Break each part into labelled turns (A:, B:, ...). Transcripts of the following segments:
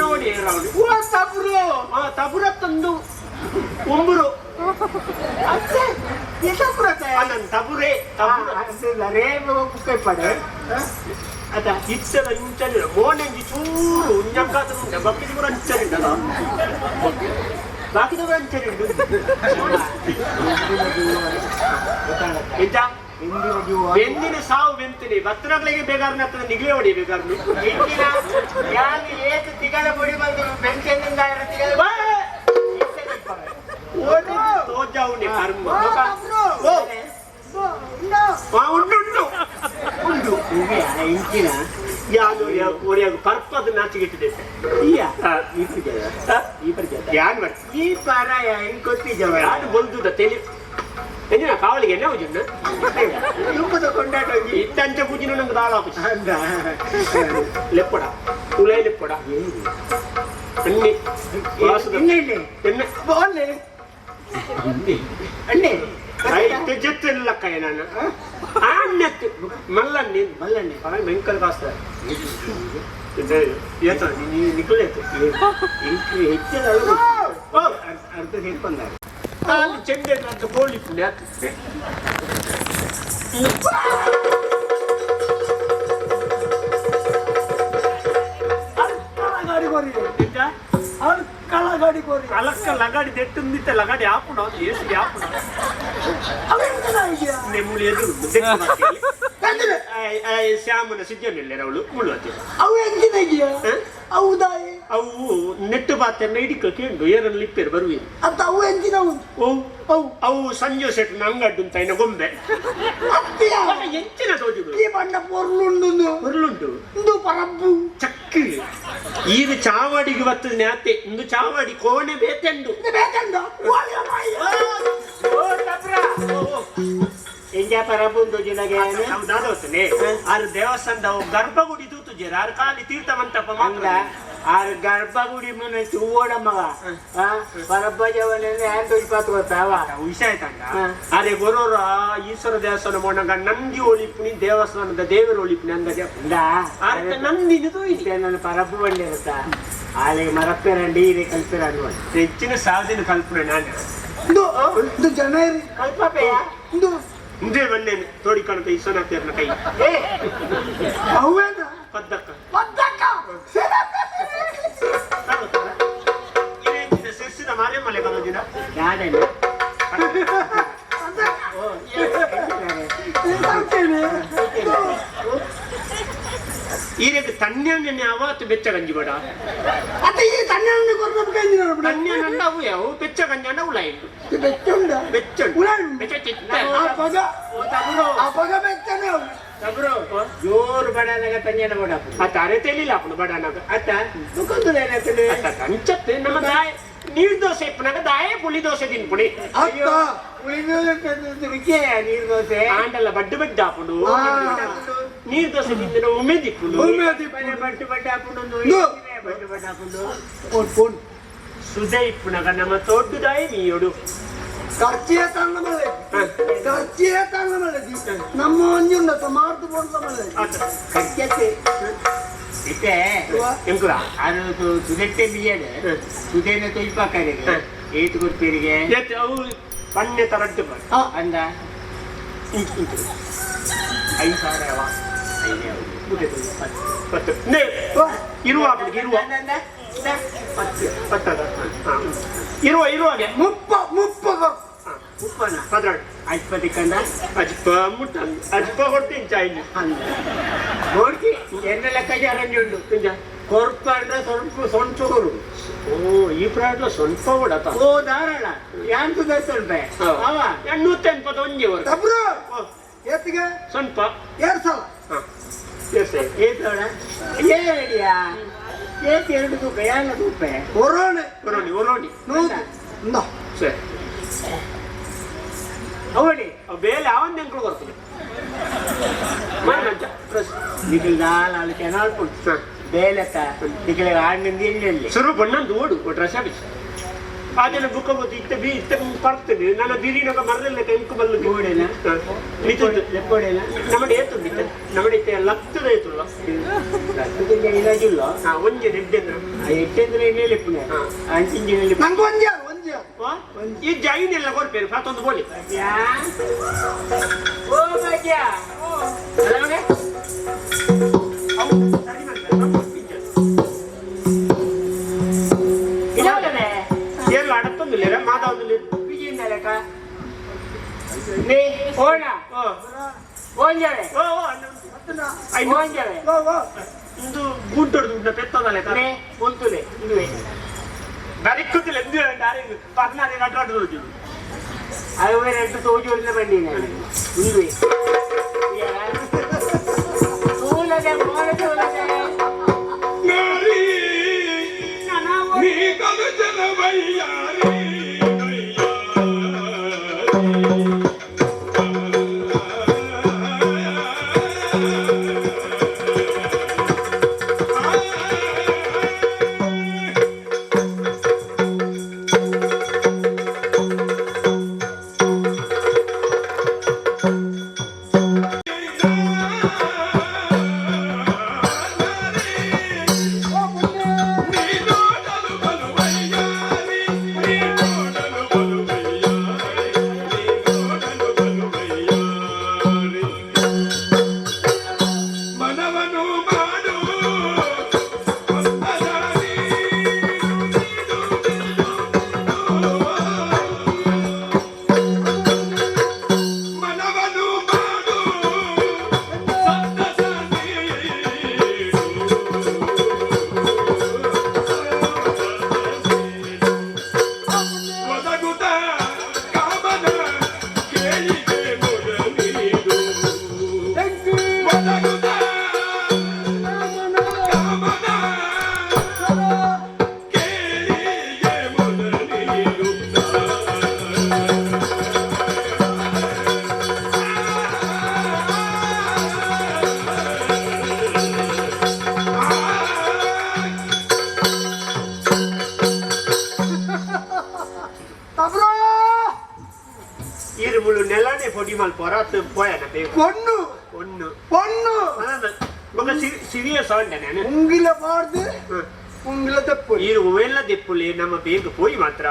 A: ನೋಡಿ ರಾವಣಿ ತಬುರ ತಂದು ಉಂಬುರು ತಬುರೆ ಪಡೆ ಅದ ಇಚ್ಚಲ ಇಂಚಲಿರ ಮೋನೆಂಗಿ ಚೂರು ಉಂಜಕ್ಕಾದ ಬಕ್ಕಿದ ಕೂಡ ಅಂಚಲಿಂದ ಬಾಕಿದ ಕೂಡ ಅಂಚಲಿಂದು ಬೆಂದಿನ ಸಾವು ಬೆಂತಿನಿ ಭಕ್ತರಗಳಿಗೆ ಬೇಕಾದ್ರೆ ಹತ್ರ ನಿಗ್ಲೆ ಹೊಡಿ ಬೇಕಾದ್ರು ತಿಗಲ ಬಡಿ ಬಂದು ಬೆಂಕಿನಿಂದ ತೋಜಾವುನಿ ಕರ್ಮ ಉಂಟು ಇಂಚಿನ ಯಾರು ಒಡೆಯಾಗ ಪರ್ಪದ ನಾಚಿಗಿಟ್ಟಿದೆ ಯಾನ್ ಮಾಡಿ ಈ ಪಾರ ಹೆಂಗ್ ಗೊತ್ತಿದ್ದವ ಯಾರು ಬಲ್ದುದ ತೆಲಿ ಎಂಜಿನ ಕಾವಲಿಗೆ ಎಣ್ಣೆ ಹುಜನ್ನ ಯುಬ್ಬದ ಕೊಂಡಾಟ ಇತ್ತಂಚ ಪೂಜಿನ ನಮ್ಗೆ ದಾಳಾಪು ಲೆಪ್ಪಡ ಉಳೈ ಲೆಪ್ಪಡ ಎಣ್ಣೆ ಎಣ್ಣೆ ಎಣ್ಣೆ ಅಣ್ಣೆ ಐತೆ ಜೊತೆಲ್ಲ ಕೈ ನಾನು ಆಣ್ಣತ್ತು ಮಲ್ಲಣ್ಣೆ ಮಲ್ಲಣ್ಣೆ ಮೆಂಕಲ್ ಕಾಸ್ತ ಏತ ನಿಕ್ಕಲೇತು ಹೆಚ್ಚಿನ ಅರ್ಧ ಸೇರ್ಕೊಂಡ ಅಲ್ಲಿ ಚೆಂಡೆ ಅಂತ ಗೋಳಿ ಪುಣ್ಯ ಗಾಡಿ ಕೋರಿ ಗಾಡಿ ಕೋರಿ ಅಲಕ್ಕ ಲಗಾಡಿ ದೆಟ್ಟಿಂದಿತ್ತ ಲಗಾಡಿ ಹಾಪುಣ ಏಸಿ ಹಾಪುಣ ನೆಮ್ಮುಳಿ ಎದುರು ಶ್ಯಾಮನ ಸಿಜ್ಜನಿಲ್ಲ ಅವಳು ಮುಳುವತ್ತೆ ಅವು ಎಂಜಿನ ಹೌದಾಯಿ ಅವು ನೆಟ್ಟು ಪಾತ್ರೆನ ಹಿಡಿಕ ಕೇಂಡು ಏರಲ್ಲಿ ಇಪ್ಪೇರು ಬರುವೆ ಅಂತ ಅವು ಎಂಜಿನ ಅವು ಸಂಜೆ ಸೆಟ್ ಅಂಗಡ್ಡು ಅಂತ ಇನ್ನು ಗೊಂಬೆ ಎಂಚಿನ ತೋಜುದು ಈ ಬಣ್ಣ ಪೊರ್ಲುಂಟು ಇಂದು ಪರಬ್ಬು ಚಕ್ಕಿ ಈಗ ಚಾವಡಿಗೆ ಬರ್ತದ ನ್ಯಾತೆ ಇಂದು ಚಾವಡಿ ಕೋಣೆ ಬೇತೆಂಡು ಪರಬುಂದು ಜಿನಗೆ ದಾದೋತನೆ ಆರು ದೇವಸ್ಥಾನದ ಗರ್ಭಗುಡಿ ತೂತುಜೇರ ಆರು ಖಾಲಿ ತೀರ್ಥ ಮಂಟಪ ಮಂಗ್ಲ ಆರು ಗರ್ಭಗುಡಿ ಮುನ್ನ ಚೂವೋಡ ಮಗ ಪರಬ್ಬಜವನಲ್ಲಿ ಹ್ಯಾಂಡ್ ಇಪ್ಪತ್ತು ಗೊತ್ತಾವ ವಿಷಯ ಆಯ್ತಂಗ ಅರೆ ಗೊರೋರ ಈಶ್ವರ ದೇವಸ್ಥಾನ ಮೊನ್ನಗ ನಂದಿ ಒಳಿಪುನಿ ದೇವಸ್ಥಾನದ ದೇವರ ಒಳಿಪುನಿ ಅಂದ ನಂದಿನದು ಇದೆ ನನ್ನ ಪರಬ್ಬು ಬಂಡೆ ಇರುತ್ತಾ ಆಲೆಗೆ ಮರಪ್ಪೇರಂಡಿ ಇದೆ ಕಲ್ಪಿರಾಡುವ ಹೆಚ್ಚಿನ ಸಾವಿನ ಕಲ್ಪನೆ ನಾನು ಜನ ಕಲ್ಪಪೆಯ ಮುಂದೆ ಬನ್ನೇನೆ ತೋಡಿಕಾಣುತ್ತ ಈಶ್ವರನಾಥ್ಯರ್ನ ಕೈ ಪದ್ದಕ್ಕ ಸೇರಿಸಿದ ಮಾರೇಮಲೆ ಬರೋದಿನ ಈ ರೀತಿ ತಣ್ಣೆ ಅವತ್ತು ಬೆಚ್ಚ ಗಂಜಿ ಬೇಡ ತಣ್ಣೆ ಅವು ಯಾವ ಬೆಚ್ಚ ಗಂಜಿ ಅನ್ನ ಉಳ ಬೆಚ್ಚ ಜೋರು ಬಡಾನಾಗ ತಂಜನ ಬಡ ಅತ್ತ ಅರೆ ತೆಲಿಲ್ಲ ಅಪ್ಪನ ಬಡಾನಾಗ ಅತ್ತ ಕಂಚತ್ತೆ ನಮ್ಮ ದಾಯ ನೀರ್ ದೋಸೆ ಇಪ್ಪನಾಗ ದಾಯ ಪುಳಿ ದೋಸೆ ತಿನ್ಪುಡಿ ನೀರ್ ದೋಸೆ ಆಂಡಲ್ಲ ಬಡ್ಡು ಬಡ್ಡ ಹಾಕೊಂಡು ನೀರ್ ದೋಸೆ ತಿಂದಿನ ಉಮೇದಿಪ್ಪುಡು ಬಡ್ಡು ಬಡ್ಡ ಹಾಕೊಂಡು ಬಡ್ಡು ಬಡ್ಡ ಹಾಕೊಂಡು ಸುದೆ ಇಪ್ಪನಾಗ ನಮ್ಮ ತೋಟದಾಯ ನೀಯೋಡು ಖರ್ಚಿಯ ತನ್ನ ಮಳೆ ನಮ್ಮ ಒಂಜುಂಡ ಮಾರ್ದು ಬೋಡ್ದ ಮಳೆ ಖರ್ಚತೆ ಇತ್ತೆ ಎಂಕುರ ಅದು ಸುದೆಟ್ಟೆ ಬಿಯ್ಯದೆ ಸುದೇನ ತೊಯ್ಪಾಕರಿಗೆ ಏತು ಗೊತ್ತಿರಿಗೆ ಅವು ಪಣ್ಣೆ ತರದ್ದು ಅಂದ 5,000 ಇರುವ ಇರುವಾಗೆ ಮುಪ್ಪನ ಪದ್ರಾಡು ಅಜ್ಪತಿ ಕಂಡ ಅಜ್ಪ ಮುಟ್ಟ ಅಜ್ಪ ಕೊಡ್ತೀನಿ ಚಾಯ್ಲಿ ನೋಡ್ತಿ ಎನ್ನ ಲೆಕ್ಕಾಚಾರ ಉಂಟು ತುಂಜ ಕೊರ್ಪಂಡ ಸ್ವಲ್ಪ ಸೊಂಚು ಕೊಡು ಈ ಪ್ರಾಡ್ಲ ಸ್ವಲ್ಪ ಕೊಡತ್ತ ಓ ಧಾರಾಳ ಯಾಂತು ಸ್ವಲ್ಪ ಅವ 180 ತಬ್ರು ಎತ್ತಿಗೆ ಸ್ವಲ್ಪ 2,000 ಏತೋಡ ಏಡಿಯಾ ಏತ್ 2 ತೂಕ ಯಾನ ತೂಪ ಒರೋಣಿ ಸರಿ ಅವಡಿ ಬೇಲೆ ಅವಂದ ಎಂಕ್ಳು ಬರ್ತದೆ ನಿಖಿಲ್ ಕೆನಾಲ್ ಪುಟ್ಟು ಬೇಲೆತ್ತ ನಿಖಿಲ್ ಆಡಿನಿಂದ ಎಲ್ಲಿ ಶುರು ಬಣ್ಣಂದು ಓಡು ಡ್ರೆಸ್ ಆಫೀಸ್ ಅದೆಲ್ಲ ಬುಕ್ಕ ಗೊತ್ತು ಇತ್ತ ಬರ್ತದೆ ನನ್ನ ಬಿರಿನಾಗ ಮರಲ್ಲ ಎಂಕು ಬಲ್ಲು ಗೋಡೆನ ಲೆಕ್ಕೋಡೆನ ನಮ್ಮಡೆ ಏತುಂದಿತ್ತ ನಮ್ಮಡೆ ಲತ್ತದ ಏತುಲ್ಲ ಇಲಾಜಿಲ್ಲ ಒಂಜಿ ಈ ಜೈನ್ ಎಲ್ಲ ಕೊಡ್ಬೇರು ಮತ್ತೊಂದು ಬೋಲಿ ಏನು ಅಡತ್ತೊಂದಿಲ್ಲ ಮಾತಾಡುದಿಲ್ಲ ಇದು ಗುಂಟೊಡ್ದು ಪೆತ್ತದಲ್ಲ ಕುಂತುಲೆ ಬರಿಕ್ಕುತ್ತಿಲ್ಲ ಎಂದು ಪದ್ನಾರು ನಟಾಡು ತೋಜು ಅದು ಎರಡು ತೋಜು ಒಳ್ಳೆ ಬಂದಿನ ಉಂದು ಸೂಲದೆ ಮೋಡ ಸೂಲದೆ ನೀ ಕದು ಜನ ಬಯ್ಯಾರಿ ನಮ್ಮ ಬೇಗ ಹೋಗಿ ಮಾತ್ರ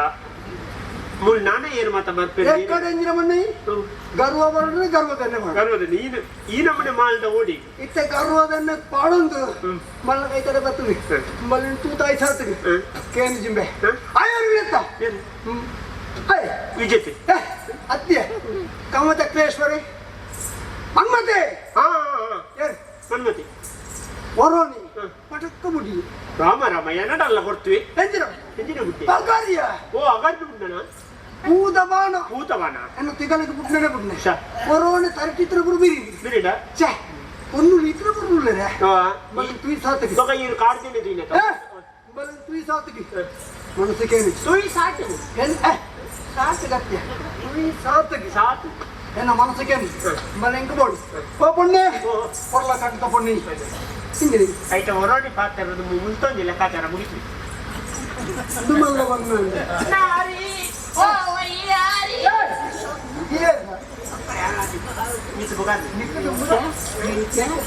A: ಮುಳ್ ನಾನೇ ಏನು ಮಾತ ಗರ್ವದಲ್ಲಿ ಈ ನಮ್ಮನೆ ಮಾಲ್ದ ಓಡಿ ಇತ್ತ ಗರ್ವದನ್ನ ಪಾಡೊಂದು ಮಲ್ಲ ಕೈ ತರ ಬರ್ತದೆ ಮಲ್ಲ ತೂತಾಯಿ ಸಾರ್ತದೆ ಕೇನು ಜಿಂಬೆ ವಿಜೇತೆ ಅತ್ಯ ಕಾಮತ ಕ್ಲೇಶ್ವರಿ ಮನ್ಮತೆ ಮನ್ಮತಿ ವರೋನಿ ಪಟಕ್ಕ ಬುಡಿ ರಾಮ ರಾಮ ಏನಡಲ್ಲ ಕೊಡ್ತೀವಿ ಎಂಜಿನ ಬುದ್ಧಿ ಅಗಾರ್ಯ ಓ ಅಗಾರ್ಯ ಬುಡ್ಡನ ಭೂತವಾನ ಎನ್ನು ತಿಗಲಿಗೆ ಬುಡ್ಡನೆ ಬುಡ್ನೆ ವರೋನಿ ತರಟಿತ್ರ ಬುಡು ಬಿರಿಡ ಛೆ ಒಂದು ಲೀಟರ್ ಬುಡ್ಲರೆ ಮಲ್ಲ ತುಯಿ ಸಾತಗಿ ತಗ ಈ ಕಾಡ್ತಿನೆ ದಿನ ಮಲ್ಲ ತುಯಿ ಸಾತಗಿ ಮನಸ್ಸಿಗೆ ತುಯಿ ಸಾತಗಿ ಎನ್ ಸಾತಗತ್ಯ ತುಯಿ ಸಾತಗಿ ಸಾತು ಎನ್ನ ಮನಸ್ಸಿಗೆ ಮಲ್ಲ ಎಂಕ ಬೋಡು ಓ ಪೊಣ್ಣೆ ಪೊರ್ಲ ಕಂಟ ಪೊಣ್ಣಿ ಹಿಂದಿರಿ ಐಟ ಹೊರಡಿ ಪಾತ್ರದ ಮುಂತೊಂದು ಲೆಕ್ಕಾಚಾರ ಮುಗಿತು ತುಮಲ್ಲ ಬಂದು ನಾರಿ ಓ ವಯ್ಯಾರಿ ನಿತ್ತು ಬಗಾದಿ ನಿತ್ತು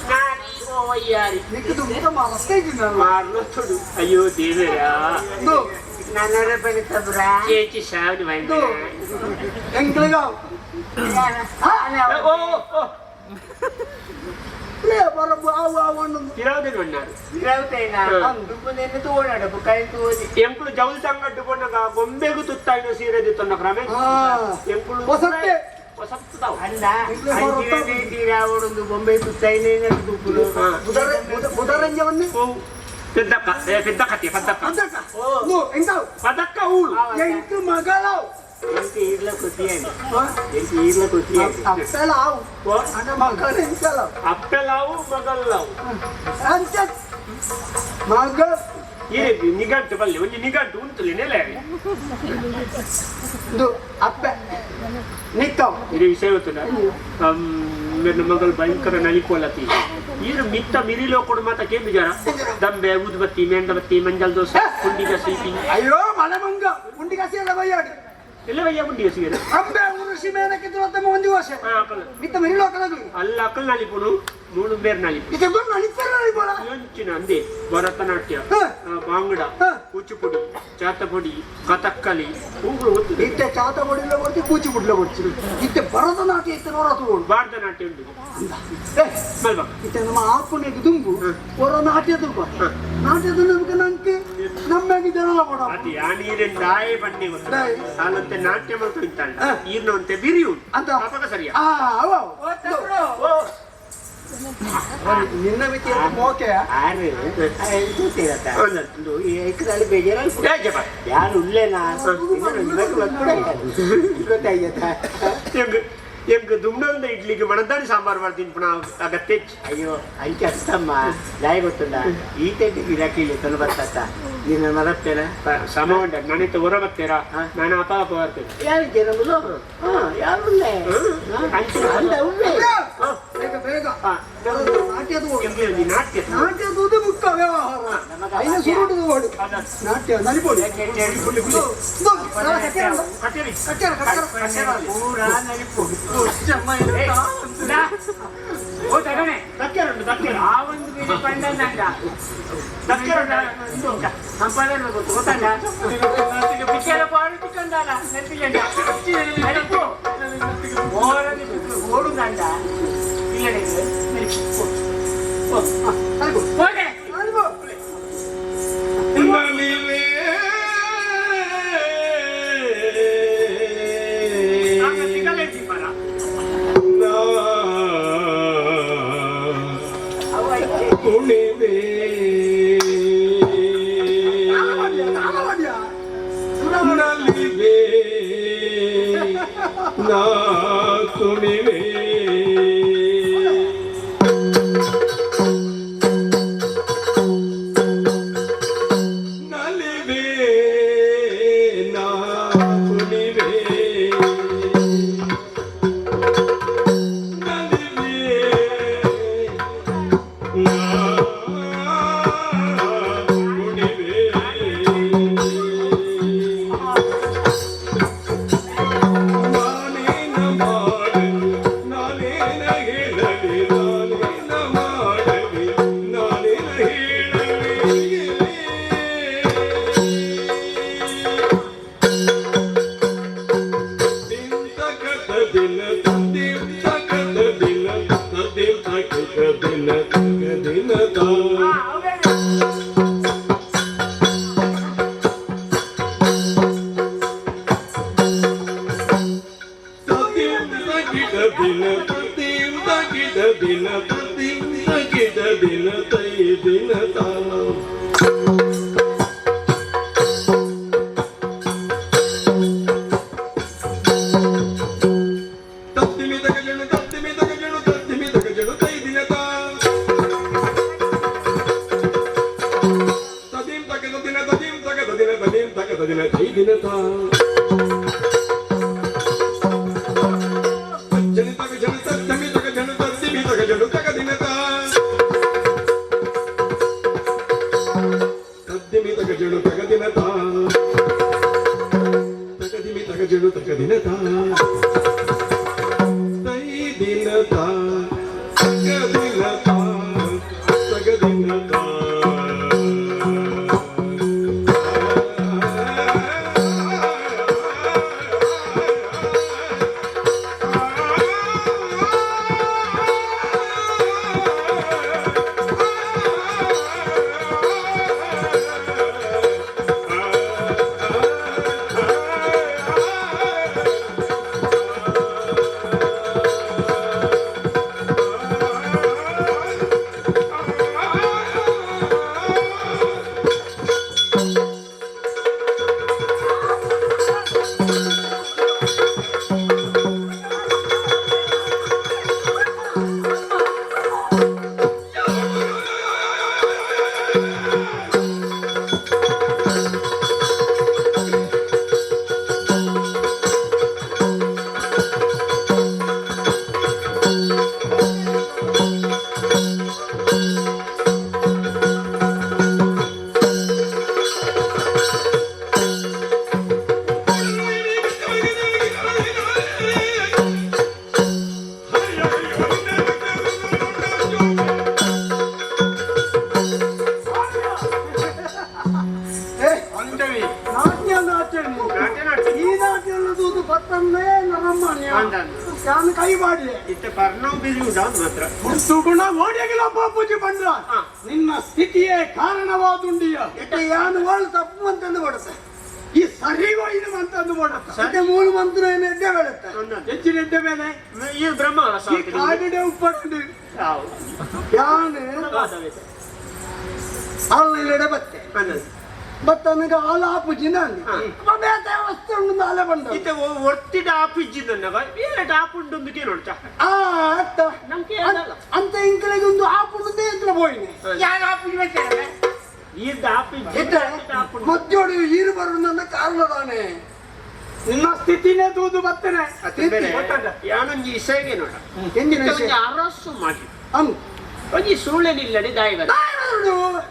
A: ನಾರಿ ಓ ವಯ್ಯಾರಿ ನಿತ್ತು ಮುಖ ಮಾರಸ್ತಾ ಮಾರ್ಲು ತೊಡು ಅಯ್ಯೋ ದೇವರಾ ನನ್ನರ ಬರಿತಬ್ರ ಚೇಚಿ ಶಾವನಿ ವೈಂದ ಎಂಕ್ಲಗ ಓ ಓ ಎಂಕುಲು ಜೌಲ್ ಸಂಗಟ್ಟು ಕೊನ್ನಾಗ ಗೊಂಬೆಗೂ ತುತ್ತಾಯಿನ ಸೀರೆ ತೊನ್ನ ಕ್ರಮೆ ಎಂಕುಲು ಒಂದು ಬೊಂಬೆ ತುತ್ತಾಯಿನೇ పెద్దక్క ఊరు ఎంటు మగలావు ఎంటి ఈర్లకు తీయండి ఎంటి ఈర్లకు తీయండి అప్పలావు అంటే మగలు ఎంటలావు అప్పలావు మగల్లావు అంతే మగ ಏನಿದೆ ನಿಘಂಟು ಬಲ್ಲಿ ಒಂದು ನಿಘಂಟು ಉಂಟುಲಿ ನೆಲೆ ಇದು ಅಪ್ಪ ನಿಕ್ಕವ್ ಇದು ವಿಷಯ ಗೊತ್ತಿಲ್ಲ ನನ್ನ ಮಗಳು ಭಯಂಕರ ನಲಿಕೋಲತಿ ಈರು ಮಿತ್ತ ಮಿರಿಲೋ ಕೊಡು ಮಾತ ಕೇಳಿ ಜರ ದಂಬೆ ಊದುಬತ್ತಿ ಮೆಂಡಬತ್ತಿ ಮಂಜಲ್ ದೋಸೆ ಕುಂಡಿಗ ಸೀಪಿ ಅಯ್ಯೋ ಮಲಮಂಗ ಕುಂಡಿಗ ಸೀಲ ಬಯ್ಯಾಡಿ ಎಲ್ಲ ಬಯ್ಯ ಕುಂಡಿಗ ಸೀರ ಅಂಬೆ ಉರುಷಿ ಮೇನಕ್ಕೆ ತಮ್ಮ ಒಂದು ವರ್ಷ ಮಿತ್ತ ಮಿರಿಲೋ ಕಲಗು ಅಲ್ಲ ಅಕ್ಕಲ್ ನಲಿಪುನು ಮೂರು ಬೇರೆ ನಲಿಪು ಇದು ನಲಿಪರ ನಲಿಪೋಲ ಎಂಚ ಇಂಚಿನ ಅಂದೆ ಭರತನಾಟ್ಯ, ಬಾಂಗಡ, ಕೂಚಿಪುಡಿ, ಚಾತಪುಡಿ, ಕಥಕ್ಕಲಿ
B: ಇತ್ತೆ ಚಾತಪುಡಿಲ್ಲ ಬರ್ತಿ ಕೂಚಿಪುಡಿಲ ಬರ್ತೀರಿ ಇತ್ತೆ ಭರತನಾಟ್ಯ ಇತ್ತೆ ನೋಡ
A: ಭಾರತನಾಟ್ಯ ಉಂಟು
B: ಇತ್ತೆ ನಮ್ಮ ಆಪುಣಿಗೆ ದುಂಬು ಹೊರ ನಾಟ್ಯ ದುಂಬ ನಾಟ್ಯದ ನಮ್ಗೆ ನಂಗೆ ನಮ್ಮಗೆ ಜನ ಕೊಡ
A: ಅದು ಯಾ ನೀರಿನ ದಾಯ ಬನ್ನಿ ಹಾಲಂತೆ ನಾಟ್ಯ ಮಾಡ್ತು ಇಂತಾಳ ಈರ್ನಂತೆ ಬಿರಿಯು
B: ಅಂತ
A: ಅಪಕ ಸರಿಯಾ
B: ನಿನ್ನ ಮಿತಿ ಮೋಕೆ
C: ಬೇಜಾರ ಯಾರು ಉಳ್ಳೇನಾ ಗೊತ್ತಾಯ್ತಾ
A: ಎಂಕ ದುಮ್ನೊಂದ ಇಡ್ಲಿಗೆ ಮಣದಾಣಿ ಸಾಂಬಾರು ಮಾಡ್ತೀನಿ ಪುನಃ ಅಗತ್ಯ
C: ಅಯ್ಯೋ ಅಂಚೆ ಅಷ್ಟಮ್ಮ ದಾಯ ಗೊತ್ತುಂಡ ಈ ತೆಗೆದು ಇರಾಕಿಲ್ಲ ತಂದು ಬರ್ತತ್ತ ನಿನ್ನ ಮರತ್ತೇನ
A: ಸಮ ಉಂಟ ನಾನಿತ್ತ ಹೊರ ಬರ್ತೀರಾ ನಾನು ಅಪ ಅಪ ಬರ್ತೇನೆ
C: ಯಾರಿದ್ದೆ ನಮ್ಮದು ಯಾರು ಅಂದ ಉಳ್ಳೆ
B: ಬೇಗ ಬೇಗ ನಾಟ್ಯದ
A: ನಾಟ್ಯದ
B: ಮುಖ್ಯ ವ್ಯವಹಾರ ಸುರುಟದು ಓಡು ನಾಟ್ಯ ನಲಿಪೋಡಿ
C: ಪೂರ ನಲಿಪೋಡಿ ಆ ಒಂದು ಬೇರೆ ಪಂಡಂದ ಸಂಪಾದನೆ ಗೊತ್ತು ಗೊತ್ತಲ್ಲ ಪಿಚ್ಚರ ಪಾಡು ಚಿಕ್ಕಂದಲ್ಲ ನೆನಪಿಲ್ಲ ಓಡುದಂಡ
B: ನಾನು ಕೈ ಮಾಡ್ಲೆ
A: ಇತ್ತ ಪರ್ಣವ್ ಬಿಸಿ ಉಂಟು ಮಾತ್ರ
B: ಸುಗುಣ ಓಡಿಯಾಗಿಲ್ಲ ಬಾಪೂಜಿ ಬಂದ್ರ ನಿನ್ನ ಸ್ಥಿತಿಯೇ ಕಾರಣವಾದುಂಡಿಯ ಯಾನು ವಾಳು ತಪ್ಪು ಅಂತಂದು ಮಾಡುತ್ತೆ ಈ ಸರಿಗೋ ಇದು ಅಂತಂದು ಮಾಡುತ್ತೆ ಸದ್ಯ ಮೂರು ಮಂತ್ರ ಏನು ಎಡ್ಡೆ ಬೇಳುತ್ತೆ ಹೆಚ್ಚಿನ ಎಡ್ಡೆ ಮೇಲೆ
A: ಈ ಬ್ರಹ್ಮ
B: ಕಾಡಿಡೆ ಉಪ್ಪಟ್ಟು ಯಾನು ಆನ್ಲೈನ್ ಬತ್ತೆ ಬಟ್ ನನಗೆ ಹಾಲು ಆಪುಜಿ ನಾನು ವಸ್ತು ಉಂಡು ಹಾಲೆ ಬಂದ
A: ಇತ್ತ ಒತ್ತಿಡ ಆಪಿಜ್ಜಿದ ಬೇರೆ ಆಪುಂಡು ನೋಡ್ತಾ
B: ಅಂತ ಇಂಕಲಿಗೆ ಒಂದು ಆಪುಂಡೇ ಅಂತ ಹೋಯ್ನೆ
A: ಯಾರು ಆಪಿಜ್ ಬೇಕಾದ್ರೆ
B: ಮದ್ದೋಡು ಈರು ಬರೋದು ನನ್ನ ಕಾರಣದಾನೆ ನಿನ್ನ ಸ್ಥಿತಿನೇ ತೂದು ಬರ್ತೇನೆ
A: ಯಾನೊಂದು ಇಸೆಗೆ ನೋಡ
B: ಎಂದಿನ
A: ಅರಸು ಮಾಡಿ
B: ಅನ್
A: ಒಂಜಿ ಸುಳ್ಳೆನಿಲ್ಲಡಿ ದಾಯಿವರು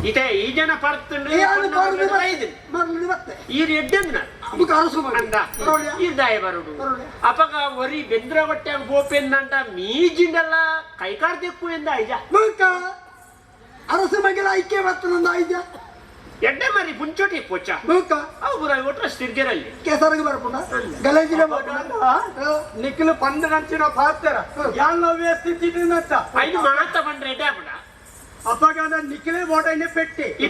A: ಇತೆ ಈ ಜನ ಪರ್ತಂಡು ಈರು ಎಡ್ಡೆಂದ ಈ ದಾಯ ಬರುಡು ಅಪಗ ಒರಿ ಬೆಂದ್ರ ಹೊಟ್ಟೆ ಗೋಪೆಂದಂಟ ಮೀಜಿಂಡೆಲ್ಲ ಕೈಕಾರ್ದೆಕ್ಕು ಎಂದ ಐಜ
B: ಅರಸು ಮಗಳ ಐಕ್ಯ ಬರ್ತನಂದ ಐಜ
A: ಎಡ್ಡೆ ಮರಿ ಪುಂಚೋಟಿ ಪೋಚ ಅವು ಬುರ ಒಟ್ರ ಸ್ಥಿರ್ಜರಲ್ಲಿ
B: ಕೆಸರಿಗೆ ಬರ್ಪುಂಡ ಗಲೇಜಿನ ನಿಖಿಲು ಪಂದನಂಚಿನ ಪಾತ್ರ ಯಾನವ್ಯ ಸ್ಥಿತಿ
A: ಐದು ಮಾತ ಬಂದ್ರೆ ಎಡ್ಡೆ ಬಿಡ
B: ಅಪಗಾನ ನಿಖಿಲೇ ಓಟೈನೆ ಪೆಟ್ಟಿ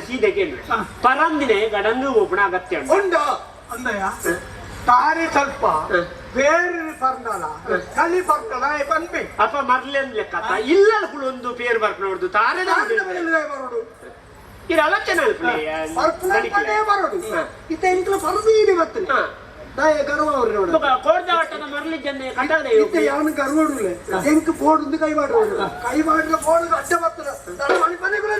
A: ಸೀದೆಗೆ ಪರಂದಿನೇ ಗಡಂದು ಒಬ್ಬನ ಅಗತ್ಯ
B: ಉಂಡ ಅಂದಯ್ಯ ತಾರಿ ಸ್ವಲ್ಪ ಬೇರೆ ಪರ್ನಲ ಕಲಿ ಪರ್ನಲ ಬಂದ್ಬಿ
A: ಅಪ್ಪ ಮರ್ಲೇನ್ ಲೆಕ್ಕ ಇಲ್ಲ ಒಂದು ಪೇರು ಬರ್ಕೊಂಡು ತಾರೆ
B: ಬರೋಡು
A: ಇದು ಆಲೋಚನೆ
B: ಬರೋಡು ಇತ್ತ ಇಂಕಲ ಪರದೀರಿ ಬರ್ತದೆ ದಾಯ ಗರ್ವ ಅವ್ರು ನೋಡು
A: ಕೋರ್ದಾಟದ ಮರಳಿ ಜನ ಕಟ್ಟದೆ
B: ಇತ್ತ ಯಾವನು ಗರ್ವಡುಲೆ ಎಂಕ್ ಬೋರ್ಡ್ ಕೈ ಮಾಡುವುದು ಕೈ ಮಾಡಿದ ಬೋರ್ಡ್ ಅಡ್ಡ ಬರ್ತದೆ ಮಣಿ ಪದಗಳು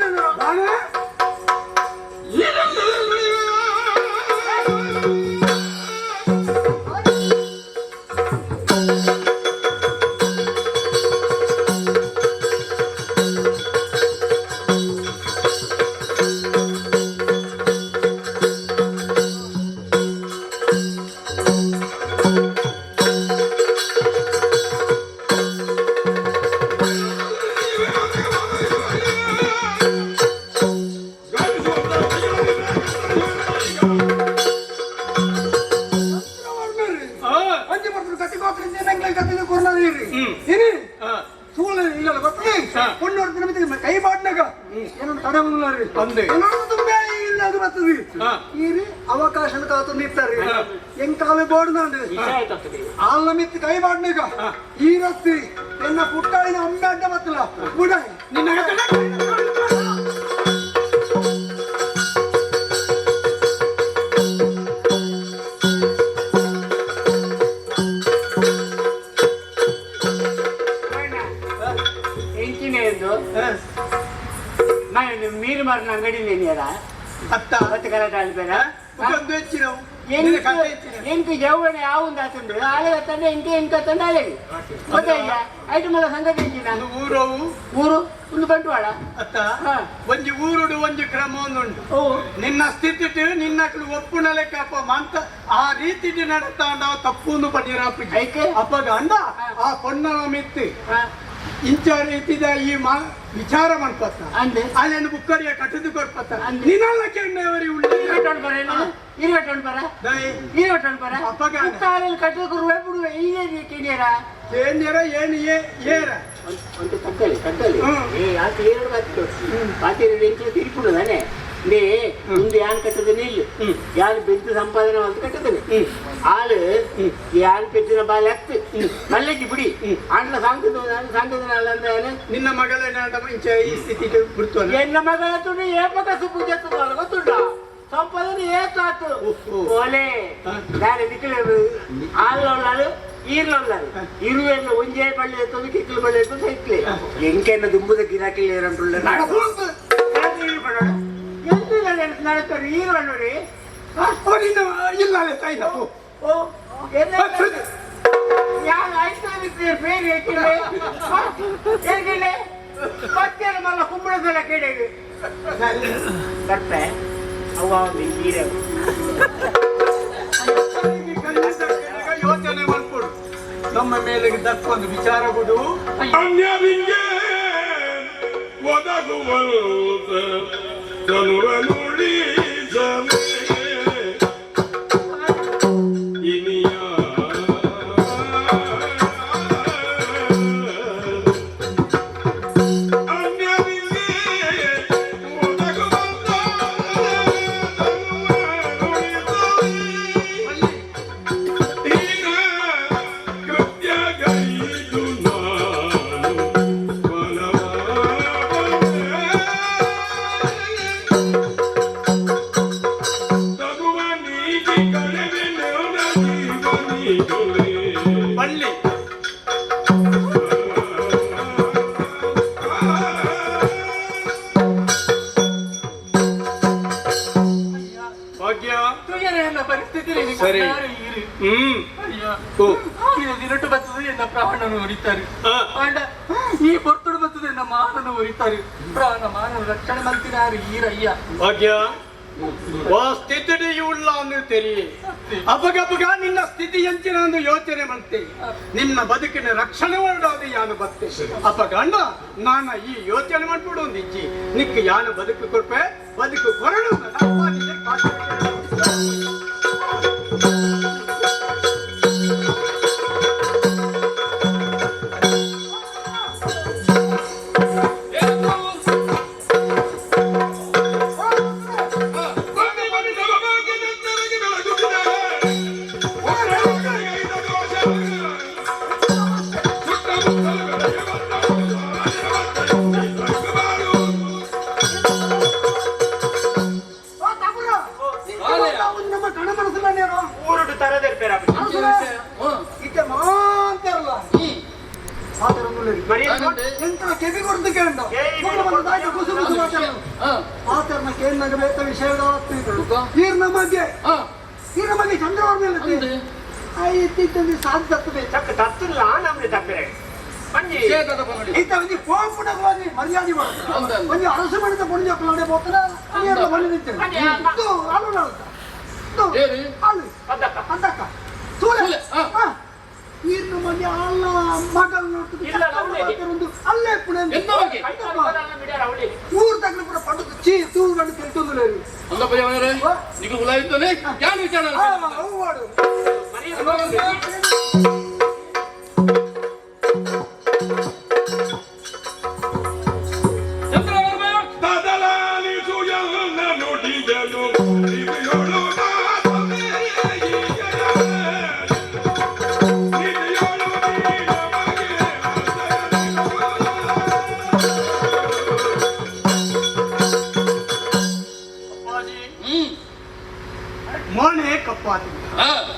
B: ಕೈ ಬಾಟ್ನಾಗ ಏನೋ ತಡ ಇಲ್ಲ ಅದು ಬರ್ತದೆ ಈರಿ ಅವಕಾಶ ಕಾತು ನಿಂತಾರೆ ಹೆಂಗ್ ಕಾಲು ಬೋರ್ಡ್ ನಾನು ಆಲ್ಲ ಮಿತ್ತು ಕೈ ಬಾಟ್ನಾಗ ಈ ರಸ್ತಿ ಎನ್ನ ಪುಟ್ಟಾಳಿನ ಅಮ್ಮೆ ಅಡ್ಡ ಬತ್ತಲ್ಲ ಬುಡ ನಿನ್ನ
A: ಮೀನು ಮಾರಿನ ಅಂಗಡಿ ಎಂಟು ಜವಣೆ ಯಾವುದು ಆತಂಡು ಆಳೆ ತಂಡ ಎಂಟು ತಂಡ ಆಳೆ ಗೊತ್ತಾಯ್ತಾ ಐದು ಮಲ ಸಂಗತಿ ನಾನು
B: ಊರು
A: ಒಂದು ಬಂಟ್ವಾಳ
B: ಒಂಜಿ ಊರುಡು ಒಂಜಿ ಕ್ರಮ ಒಂದುಂಟು ನಿನ್ನ ಸ್ಥಿತಿ ನಿನ್ನ ಒಪ್ಪುನ ಲೆಕ್ಕಪ್ಪ ಮಂತ ಆ ರೀತಿ ನಡತಾಂಡ ತಪ್ಪು ಪಡಿರ ಅಪ್ಪಗ ಅಂಡ ಆ ಪೊನ್ನ ಮಿತ್ತಿ ಇಂಚ ರೀತಿದ ಈ ವಿಚಾರ ಮಾಡ್ಕೊತ ಅಲ್ಲೇನು ಬುಕ್ಕಡಿಯ ಕಟ್ಟದು ಕೊಡ್ಪತ್ತ ನಿನ್ನಲ್ಲ ಕೆಣ್ಣವರಿ ಏನು ಏರ
A: ತಿರುಪುಡದಾನೆ ಮುಂದೆ ಯಾನ್ ಕಟ್ಟದನೆ ಇಲ್ಲ ಯಾರು ಬೆಂತು ಸಂಪಾದನೆ ಅಂತ ಕಟ್ಟದನೆ ಆಳು ಯಾನ್ ಪೆಚ್ಚಿನ ಬಾಲಿ ಹತ್ತು ಮಲ್ಲಕ್ಕಿ ಬಿಡಿ ಆಂಡ್ಲ ಸಾಂಕದನಲ್ಲ ಅಂದ್ರೆ
B: ನಿನ್ನ ಮಗಳ ಈ ಸ್ಥಿತಿ ಬಿಡ್ತು
A: ಎನ್ನ ಮಗಳ ತುಡಿ ಏಪಕ ಸುಪ್ಪು ಜತ್ತದಲ್ಲ ಗೊತ್ತುಂಟ ಸಂಪಾದನೆ ಏತಾತು ಓಲೆ ನಾನು ನಿಕ್ಕಲೆ ಆಳು ಈರ್ಲೊಳ್ಳರು ಇರುವೆಲ್ಲ ಒಂಜೇ ಬಳ್ಳಿ ಎತ್ತದು ಕಿಕ್ಕಲು ಬಳ್ಳಿ ಎತ್ತದು ಇಕ್ಲೆ ಎಂಕೆನ್ನ ದುಂಬುದ ಗಿರಾಕಿಲ್ಲ ಇರಂಟುಳ್ಳ ನಡತಾರೆ ಈರುಳ್ಳಿ
B: ಇಲ್ಲ
A: ಬೇರೆ ಮತ್ತೆ ಮಲ್ಲ ಕುಂಬಳದಲ್ಲ ಕೆಡೆಗೆ ಬರ್ತೆ ಅವ
B: ಯೋಚನೆ ಮಾಡ್ಕೊಡು ನಮ್ಮ ಮೇಲೆ ದಕ್ಕೊಂದು ವಿಚಾರ ಬಿಡು ನೆಟ್ಟು ಬರ್ತದೆ ಎನ್ನ ಪ್ರಾಣನು ಉರಿತಾರೆ ಅಂಡ ಈ ಬರ್ತುಡು ಬರ್ತದೆ ಎನ್ನ ಮಾನನು ಉರಿತಾರೆ ಪ್ರಾಣ ಮಾನವ ರಕ್ಷಣೆ ಮಲ್ತಿನಾರು ಈರಯ್ಯ
A: ಭಾಗ್ಯ
B: ಸ್ಥಿತಿ ಉಳ್ಳ ಅಂದು ತೆರಿಗೆ ಅಪಗಪಗ ನಿನ್ನ ಸ್ಥಿತಿ ಎಂಚಿನ ಒಂದು ಯೋಚನೆ ಮಾಡ್ತೆ ನಿನ್ನ ಬದುಕಿನ ರಕ್ಷಣೆ ಮಾಡೋದು ಯಾನು ಬತ್ತೆ ಅಪಗಂಡ ನಾನು ಈ ಯೋಚನೆ ಮಾಡ್ಬಿಡು ಒಂದು ಇಜ್ಜಿ ನಿಕ್ಕ ಯಾನು ಬದುಕು ಕೊಡ್ಪೆ ಬದುಕು ಕೊರಡು ನಮಗೆ ಚಂದ್ರವರ್ಮ ಸಾಧ್ಯ
A: ತತ್ತಿಲ್ಲ ನಮ್ಗೆ ತಪ್ಪರೆ
B: ಮರ್ಯಾದೆ ಒಂದು ಅರಸು ಮಾಡಿದ ಪುಣ್ಯ ಹೋಗ್ತಾರೆ ನೀರು ಮನೆ ಅಲ್ಲ ಮಗಲ್ ಅಲ್ಲೇ ಪುಣೆ ಊರು ತಗ್ಲ ಪುರ ಪಟ್ಟು ಚೀ ತೂರು ಗಂಡು ತಿಳ್ತಂದ್ರೆ
D: నీకు ఉలాయితోనే జ్ఞాన విచారణ చంద్రవర్మ దాదలాని సుయన్న నోటిగను నియోలో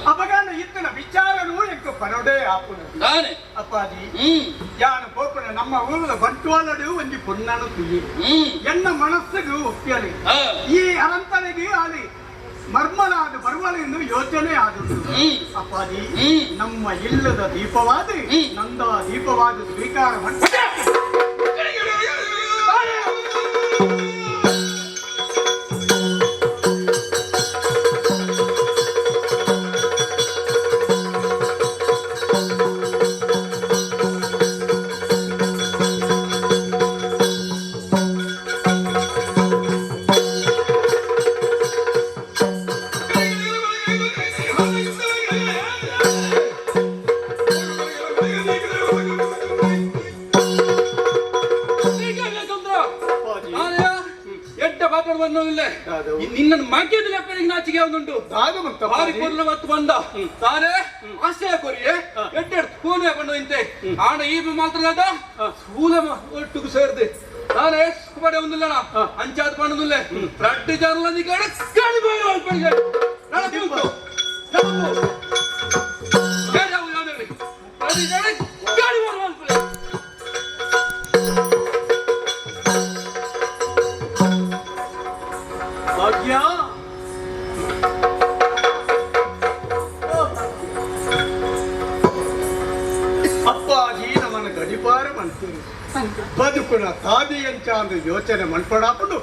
B: ಅಪಗಾನ ಇತ್ತನ ವಿಚಾರನು ಎಂಕ ಪನೋಡೆ ಆಪುನ ಅಪ್ಪಾಜಿ ಯಾನು ಪೋಪನ ನಮ್ಮ ಊರಿನ ಬಂಟ್ವಾಳಡು ಒಂಜಿ ಪೊನ್ನನು ತುಯಿ ಎನ್ನ ಮನಸ್ಸಿಗೂ ಒಪ್ಪಿಯಲಿ ಈ ಅನಂತನಿಗೆ ಅಲ್ಲಿ ಮರ್ಮಲಾದ ಬರುವಳೆಂದು ಯೋಚನೆ ಆದದ್ದು ಅಪ್ಪಾಜಿ ನಮ್ಮ ಇಲ್ಲದ ದೀಪವಾದ ನಂದ ದೀಪವಾದ ಸ್ವೀಕಾರ ಮಾಡಿ
D: ನಿನ್ನ ಮಾಗ್ಯದಲ್ಲಿ ಅಪ್ಪನಿಗೆ ನಾಚಿಕೆ ಒಂದುಂಟು ಭಾರಿ ಕೂದಲು ಮತ್ತು ಬಂದ ತಾನೇ ಆಶಯ ಕೊರಿಯೆ ಎಡ್ಡೆಡ್ ಕೂನೆ ಬಂದು ಇಂತೆ ಆಣ ಈ ಮಾತ್ರ ಸ್ಕೂಲ ಒಟ್ಟಿಗೆ ಸೇರಿದೆ ತಾನೇ ಪಡೆ ಒಂದಿಲ್ಲ ಅಂಚಾದ ಪಣ್ಣದಿಲ್ಲ ರಡ್ಡು ಜಾರಲ್ಲ ಗಾಡಿ
B: ಅಪ್ಪಾಜಿ ನಮ್ಮನ್ನು ಗಡಿಪಾರ ಮಾಡ್ತೀವಿ ಬದುಕುನ ತಾದಿಯಂಚ ಅಂದು ಯೋಚನೆ ಮನ್ಪಡಾಕೊಂಡು